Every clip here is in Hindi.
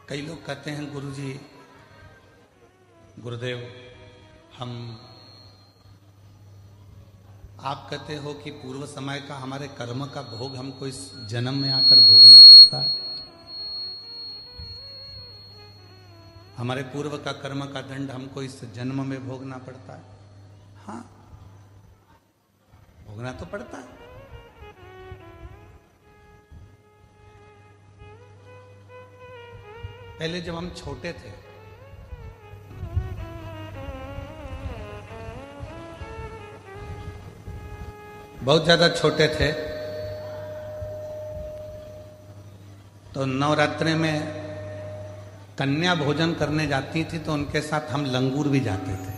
कई लोग कहते हैं गुरुजी, गुरुदेव, हम आप कहते हो कि पूर्व समय का हमारे कर्म का भोग हमको इस जन्म में आकर भोगना पड़ता है। हमारे पूर्व का कर्म का दंड हमको इस जन्म में भोगना पड़ता है। हाँ, भोगना तो पड़ता है। पहले जब हम छोटे थे, बहुत ज्यादा छोटे थे, तो नवरात्रि में कन्या भोजन करने जाती थी तो उनके साथ हम लंगूर भी जाते थे।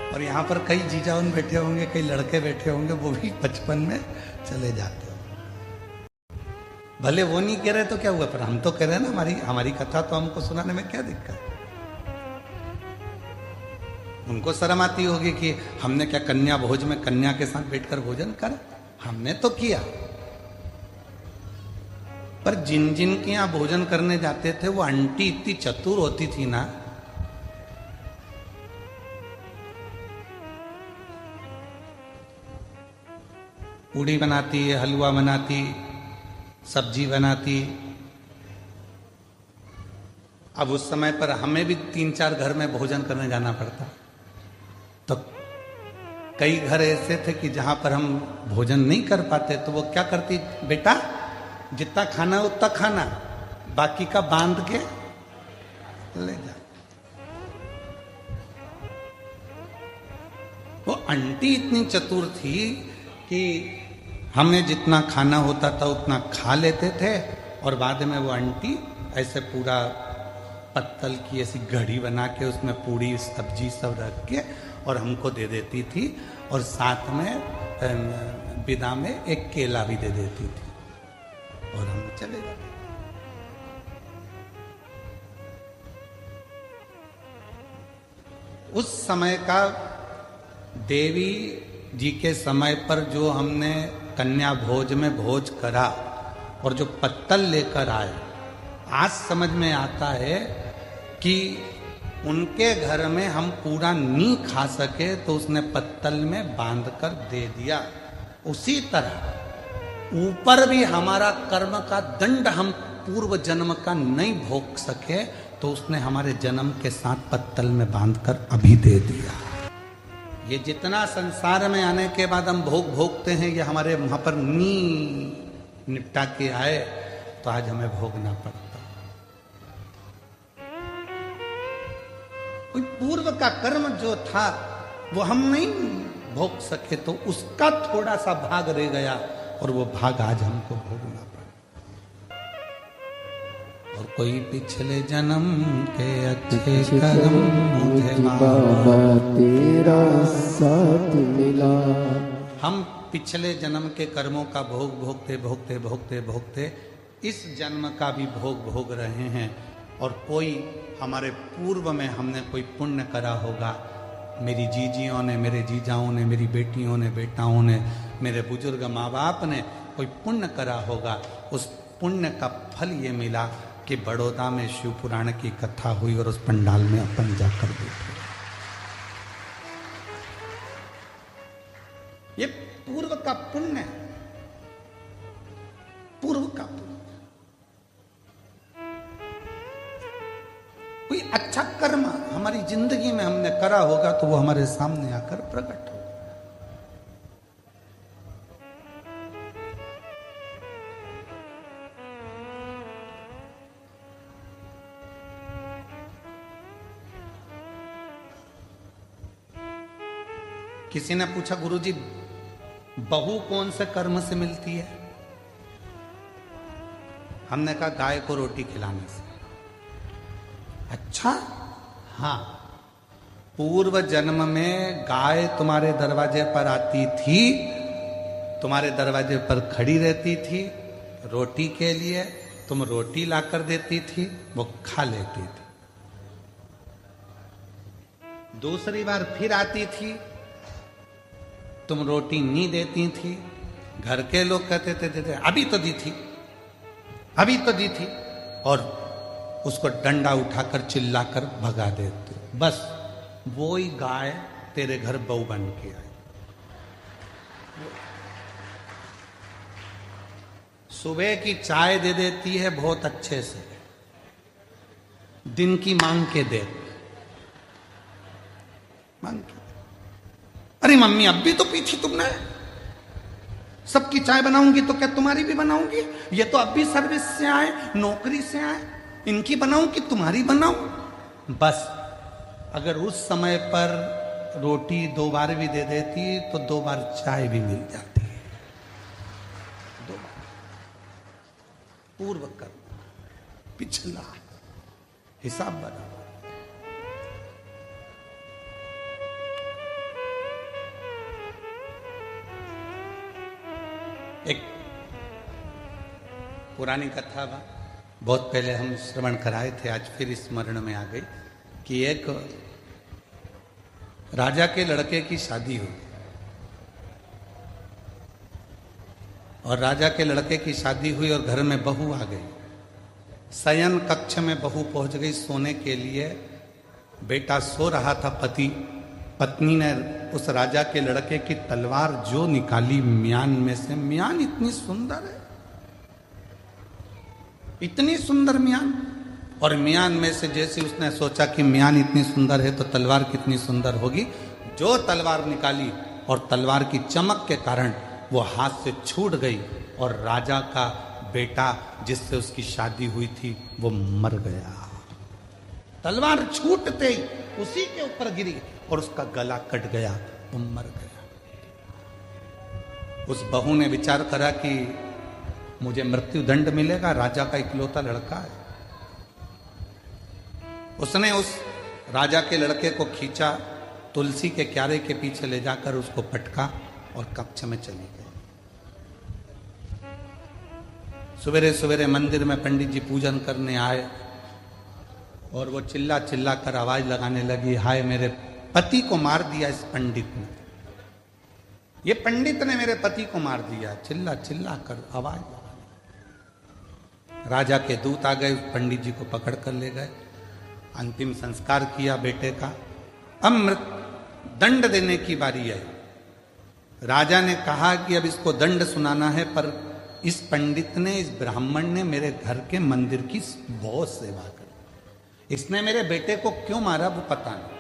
और यहाँ पर कई जीजाउन बैठे होंगे, कई लड़के बैठे होंगे, वो भी बचपन में चले जाते हो। भले वो नहीं कह रहे तो क्या हुआ, पर हम तो कह रहे हैं ना, हमारी कथा तो हमको सुनाने में क्या दिक्कत। उनको शर्म आती होगी कि हमने क्या कन्या भोज में कन्या के साथ बैठकर भोजन कर, हमने तो किया। पर जिन जिन के यहां भोजन करने जाते थे वो आंटी इतनी चतुर होती थी ना, पूड़ी बनाती, हलवा बनाती, सब्जी बनाती। अब उस समय पर हमें भी 3-4 घर में भोजन करने जाना पड़ता, तो कई घर ऐसे थे कि जहां पर हम भोजन नहीं कर पाते तो वो क्या करती, बेटा जितना खाना उतना खाना, बाकी का बांध के ले जा। वो आंटी इतनी चतुर थी कि हमें जितना खाना होता था उतना खा लेते थे, और बाद में वो आंटी ऐसे पूरा पत्तल की ऐसी घड़ी बना के उसमें पूड़ी सब्जी सब रख के और हमको दे देती थी, और साथ में विदा में एक केला भी दे देती थी, और हम चले जाते। उस समय का देवी जी के समय पर जो हमने कन्या भोज में भोज करा और जो पत्तल लेकर आए, आज समझ में आता है कि उनके घर में हम पूरा नहीं खा सके तो उसने पत्तल में बांधकर दे दिया। उसी तरह ऊपर भी हमारा कर्म का दंड हम पूर्व जन्म का नहीं भोग सके तो उसने हमारे जन्म के साथ पत्तल में बांधकर अभी दे दिया। ये जितना संसार में आने के बाद हम भोग भोगते हैं, ये हमारे वहां पर नी निपटा के आए तो आज हमें भोगना पड़ता। कोई पूर्व का कर्म जो था वो हम नहीं भोग सके तो उसका थोड़ा सा भाग रह गया, और वो भाग आज हमको भोगना पड़ा। और कोई पिछले जन्म के अच्छे कर्म मुझे बाबा तेरा साथ मिला। हम पिछले जन्म के कर्मों का भोग भोगते भोगते भोगते भोगते इस जन्म का भी भोग भोग रहे हैं। और कोई हमारे पूर्व में हमने कोई पुण्य करा होगा, मेरी जीजियों ने, मेरे जीजाओं ने, मेरी बेटियों ने, बेटाओं ने, मेरे बुजुर्ग माँ बाप ने कोई पुण्य करा होगा। उस पुण्य का फल ये मिला कि बड़ौदा में शिव पुराण की कथा हुई और उस पंडाल में अपन जाकर बैठे। ये पूर्व का पुण्य है, पूर्व का पुण्य। कोई अच्छा कर्म हमारी जिंदगी में हमने करा होगा तो वो हमारे सामने आकर प्रकट होगा। किसी ने पूछा, गुरुजी बहू कौन से कर्म से मिलती है? हमने कहा गाय को रोटी खिलाने से। अच्छा, हाँ, पूर्व जन्म में गाय तुम्हारे दरवाजे पर आती थी, तुम्हारे दरवाजे पर खड़ी रहती थी रोटी के लिए, तुम रोटी लाकर देती थी, वो खा लेती थी। दूसरी बार फिर आती थी, तुम रोटी नहीं देती थी, घर के लोग कहते थे देते, अभी तो दी थी, अभी तो दी थी, और उसको डंडा उठाकर चिल्लाकर भगा देते। बस वो ही गाय तेरे घर बहू बन के आई। सुबह की चाय दे देती है बहुत अच्छे से, दिन की मांग के दे, मांग के। अरे मम्मी अब भी तो पी थी तुमने, सबकी चाय बनाऊंगी तो क्या तुम्हारी भी बनाऊंगी? ये तो अब भी सर्विस से आए, नौकरी से आए, इनकी बनाऊं कि तुम्हारी बनाऊं? बस अगर उस समय पर रोटी 2 बार भी दे देती तो 2 बार चाय भी मिल जाती है। 2 बार पूर्व कर्म, पिछला हिसाब बराबर। एक पुरानी कथा बा, बहुत पहले हम श्रवण कराए थे, आज फिर स्मरण में आ गई कि एक राजा के लड़के की शादी हुई, और राजा के लड़के की शादी हुई और घर में बहू आ गई। शयन कक्ष में बहू पहुंच गई सोने के लिए। बेटा सो रहा था, पत्नी ने उस राजा के लड़के की तलवार जो निकाली म्यान में से। म्यान इतनी सुंदर है, इतनी सुंदर म्यान, और म्यान में से जैसे उसने सोचा कि म्यान इतनी सुंदर है तो तलवार कितनी सुंदर होगी, जो तलवार निकाली और तलवार की चमक के कारण वो हाथ से छूट गई, और राजा का बेटा जिससे उसकी शादी हुई थी वो मर गया। तलवार छूटते ही उसी के ऊपर गिरी और उसका गला कट गया, वो मर गया। उस बहू ने विचार करा कि मुझे मृत्यु दंड मिलेगा, राजा का इकलौता लड़का है। उसने उस राजा के लड़के को खींचा, तुलसी के क्यारे के पीछे ले जाकर उसको पटका और कक्ष में चली गई। सवेरे सवेरे मंदिर में पंडित जी पूजन करने आए, और वो चिल्ला चिल्ला कर आवाज लगाने लगी, हाय मेरे पति को मार दिया इस पंडित ने, ये पंडित ने मेरे पति को मार दिया। चिल्ला चिल्ला कर आवाज लगाने। राजा के दूत आ गए, पंडित जी को पकड़ कर ले गए, अंतिम संस्कार किया बेटे का। अब दंड देने की बारी आई। राजा ने कहा कि अब इसको दंड सुनाना है, पर इस पंडित ने, इस ब्राह्मण ने मेरे घर के मंदिर की बहुत सेवा करी, इसने मेरे बेटे को क्यों मारा वो पता नहीं।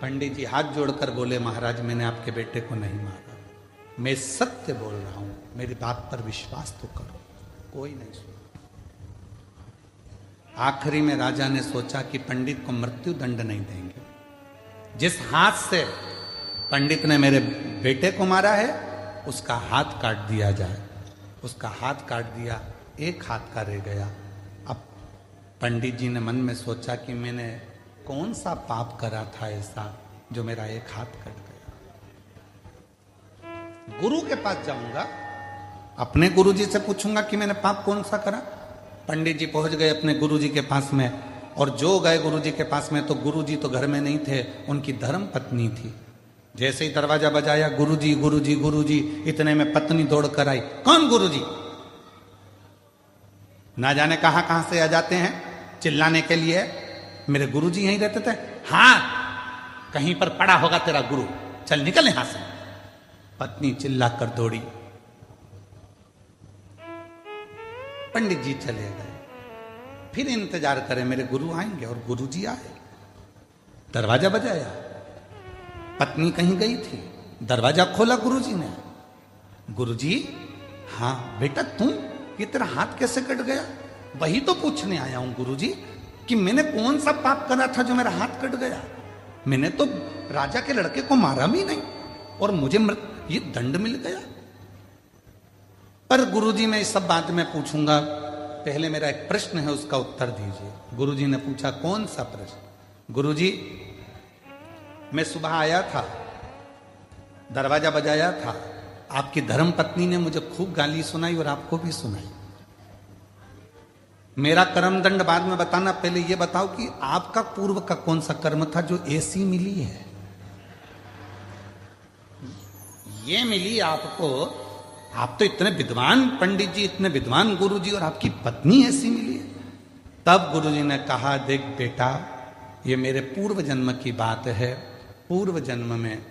पंडित जी हाथ जोड़कर बोले, महाराज मैंने आपके बेटे को नहीं मारा, मैं सत्य बोल रहा हूं, मेरी बात पर विश्वास तो करो। कोई नहीं सुना। आखिरी में राजा ने सोचा कि पंडित को मृत्यु दंड नहीं देंगे, जिस हाथ से पंडित ने मेरे बेटे को मारा है उसका हाथ काट दिया जाए। उसका हाथ काट दिया, एक हाथ का रह गया। अब पंडित जी ने मन में सोचा कि मैंने कौन सा पाप करा था ऐसा जो मेरा एक हाथ कट गया। गुरु के पास जाऊंगा, अपने गुरु जी से पूछूंगा कि मैंने पाप कौन सा करा। पंडित जी पहुंच गए अपने गुरु जी के पास में, और जो गए गुरु जी के पास में तो गुरु जी तो घर में नहीं थे, उनकी धर्म पत्नी थी। जैसे ही दरवाजा बजाया, गुरुजी गुरुजी गुरुजी, इतने में पत्नी दौड़ कर आई। कौन गुरुजी? ना जाने कहां से आ जाते हैं चिल्लाने के लिए। मेरे गुरुजी यहीं रहते थे। हाँ, कहीं पर पड़ा होगा तेरा गुरु, चल निकल यहां से। पत्नी चिल्ला कर दौड़ी। पंडित जी चले गए। फिर इंतजार करें मेरे गुरु आएंगे, और गुरुजी आए। दरवाजा बजाया, पत्नी कहीं गई थी, दरवाजा खोला गुरुजी ने। गुरुजी, हाँ बेटा तुम, ये तेरा हाथ कैसे कट गया? वही तो पूछने आया हूं गुरुजी कि मैंने कौन सा पाप करा था जो मेरा हाथ कट गया। मैंने तो राजा के लड़के को मारा भी नहीं, और मुझे ये दंड मिल गया। पर गुरुजी मैं इस सब बात में पूछूंगा, पहले मेरा एक प्रश्न है उसका उत्तर दीजिए। गुरुजी ने पूछा, कौन सा प्रश्न? गुरुजी, मैं सुबह आया था, दरवाजा बजाया था, आपकी धर्म पत्नी ने मुझे खूब गाली सुनाई और आपको भी सुनाई। मेरा कर्म दंड बाद में बताना, पहले यह बताओ कि आपका पूर्व का कौन सा कर्म था जो ऐसी मिली है? ये मिली आपको, आप तो इतने विद्वान पंडित जी, इतने विद्वान गुरु जी, और आपकी पत्नी ऐसी मिली है। तब गुरु जी ने कहा, देख बेटा, ये मेरे पूर्व जन्म की बात है। पूर्व जन्म में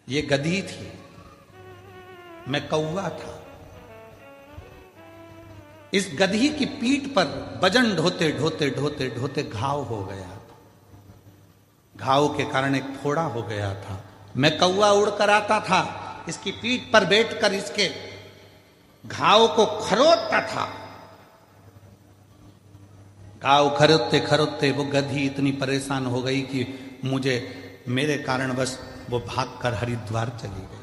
ये गधी थी, मैं कौवा था। इस गधी की पीठ पर वजन ढोते ढोते ढोते ढोते घाव हो गया। घाव के कारण एक फोड़ा हो गया था। मैं कौवा उड़कर आता था, इसकी पीठ पर बैठकर इसके घाव को खरोदता था। घाव खरोदते खरोदते वो गधी इतनी परेशान हो गई कि मेरे कारणवश वो भागकर हरिद्वार चली गई।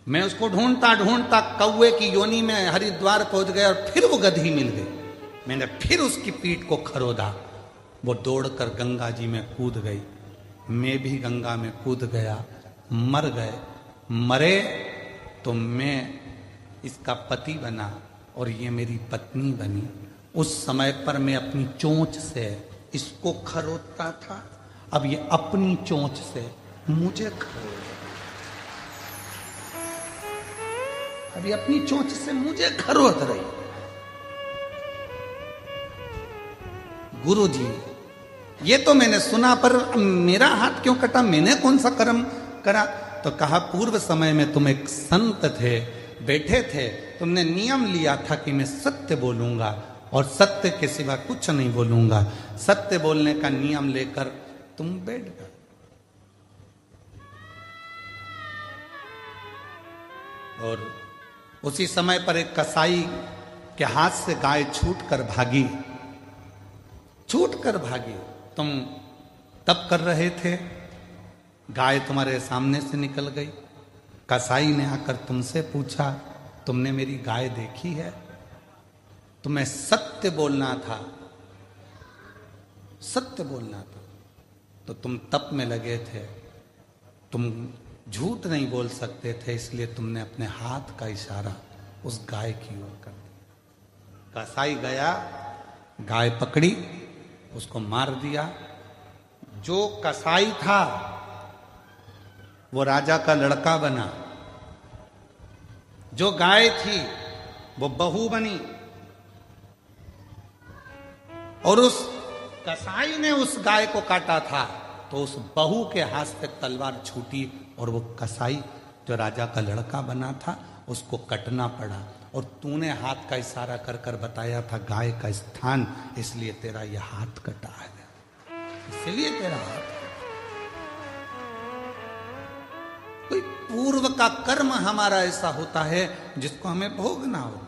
मैं उसको ढूंढता ढूंढता कौवे की योनि में हरिद्वार पहुंच गया और फिर वो गधी मिल गई। मैंने फिर उसकी पीठ को खरोदा। वो दौड़कर गंगा जी में कूद गई। मैं भी गंगा में कूद गया। मर गए। मरे तो मैं इसका पति बना और ये मेरी पत्नी बनी। उस समय पर मैं अपनी चोंच से इसको खरोदता था, अब ये अपनी चोंच से मुझे खरोद, अभी अपनी चोंच से मुझे खरोद रही। गुरु जी, ये तो मैंने सुना, पर मेरा हाथ क्यों कटा? मैंने कौन सा कर्म करा? तो कहा, पूर्व समय में तुम एक संत थे, बैठे थे, तुमने नियम लिया था कि मैं सत्य बोलूंगा और सत्य के सिवा कुछ नहीं बोलूंगा। सत्य बोलने का नियम लेकर तुम बैठ गए। और उसी समय पर एक कसाई के हाथ से गाय छूटकर भागी। छूटकर भागी। तुम तप कर रहे थे, गाय तुम्हारे सामने से निकल गई। कसाई ने आकर तुमसे पूछा, तुमने मेरी गाय देखी है? तुम्हें सत्य बोलना था, सत्य बोलना था, तो तुम तप में लगे थे, तुम झूठ नहीं बोल सकते थे, इसलिए तुमने अपने हाथ का इशारा उस गाय की ओर कर दिया। कसाई गया, गाय पकड़ी, उसको मार दिया। जो कसाई था वो राजा का लड़का बना, जो गाय थी वो बहू बनी। और उस कसाई ने उस गाय को काटा था तो उस बहू के हाथ से तलवार छूटी और वो कसाई जो राजा का लड़का बना था उसको कटना पड़ा। और तूने हाथ का इशारा कर कर बताया था गाय का स्थान, इसलिए तेरा यह हाथ कटा है, इसलिए तेरा हाथ। कोई पूर्व का कर्म हमारा ऐसा होता है जिसको हमें भोगना होता।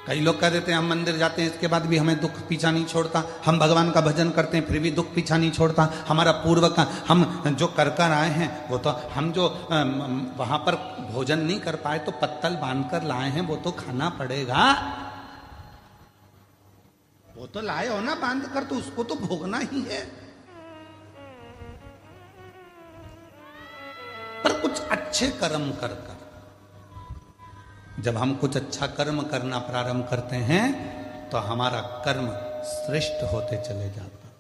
कई लोग कह देते हैं हम मंदिर जाते हैं इसके बाद भी हमें दुख पीछा नहीं छोड़ता, हम भगवान का भजन करते हैं फिर भी दुख पीछा नहीं छोड़ता। हमारा पूर्व का हम जो कर कर आए हैं वो तो, हम जो वहां पर भोजन नहीं कर पाए तो पत्तल बांध कर लाए हैं, वो तो खाना पड़ेगा। वो तो लाए हो ना बांध कर, तो उसको तो भोगना ही है। पर कुछ अच्छे कर्म कर कर, जब हम कुछ अच्छा कर्म करना प्रारंभ करते हैं तो हमारा कर्म श्रेष्ठ होते चले जाता है।